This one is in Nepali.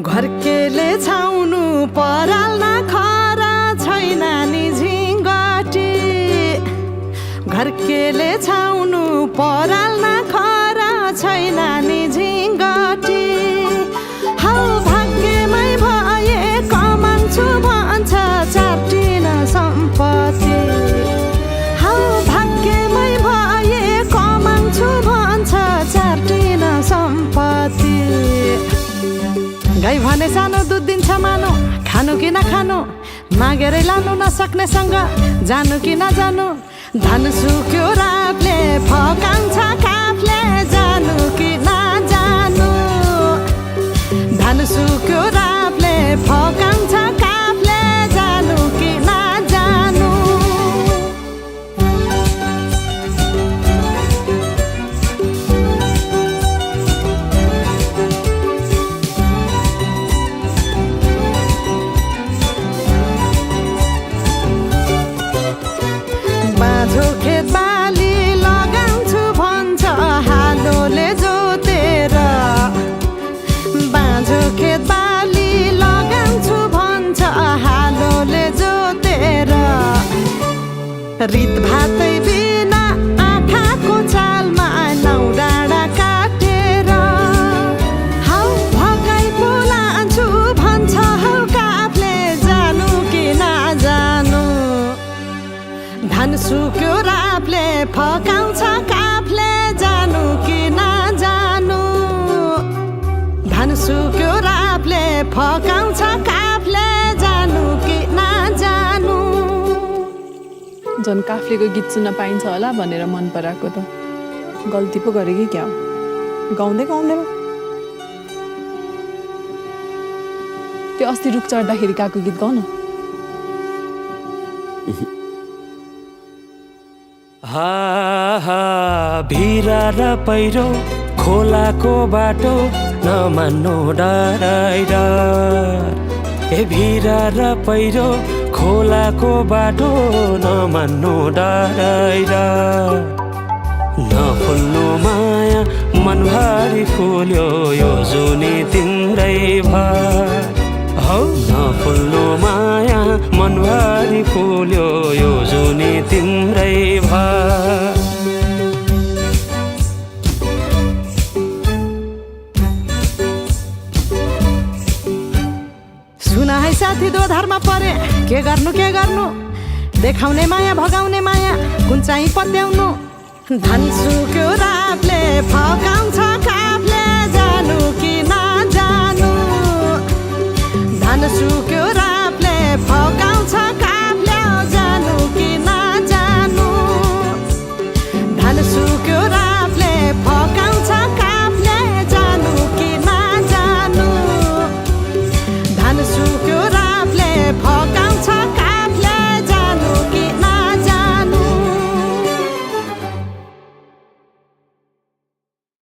घरकेले छाउनु पराल नखरा छैन नि झिङ्गटी घरकेले छाउनु पराल नखरा छैन नि झिङ्गटी हौ भाग्यमै भए कमान्छु भन्छ चाटिन सम्पत्ति हौ भाग्यमै भए कमान्छु भन्छ चाटिन सम्पत्ति गाई भने सानो दुध दिन्छ मानो खानु कि नखानु मागेरै लानु नसक्नेसँग जानु कि नजानु धन सुक्यो रातले फकाउँछ काफले जानु कि नजानु धन सुक्यो रातले फकाउँछ काफले जानु कि नजानु बाँझो खेत बाली लगाउँछु भन्छ हालोले जोतेर बाँझो खेत बाली लगाउँछु भन्छ हालोले जोतेर रित भातै बिना आँखाको चालमा नौ डाँडा काटेर हौ भगाइ बोलान्छु भन्छ हौ काफले जानु कि नजानु धन सुक्यो रापले फकाउँछ काफले जानु कि नजानु धन सुक्यो रापले फकाउँछ काफले जानु कि नजानु झन् काफ्लेको गीत सुन्न पाइन्छ होला भनेर मन पराएको त गल्ती पो गरे कि क्या हो गाउँदै गाउँदै त्यो अस्ति रुख चढ्दाखेरि गएको गीत गाउन भिरा र पहिरो खोलाको बाटो नमान्नु डराइर ए भिरा र पहिरो खोलाको बाटो नमान्नु डराइर नफुल्नु माया मनभरि फुल्यो यो जुनी तिम्रै भर हौ नफुल्नु माया मनभरि फुल्यो यो जुनी तिम्रै भर सुन है साथी दोधारमा परे के गर्नु देखाउने माया भगाउने माया कुन चाहिँ पत्याउनु धन सुक्यो रातले फकाउँछ काफले जानु कि नजानु धन सुक्यो रातले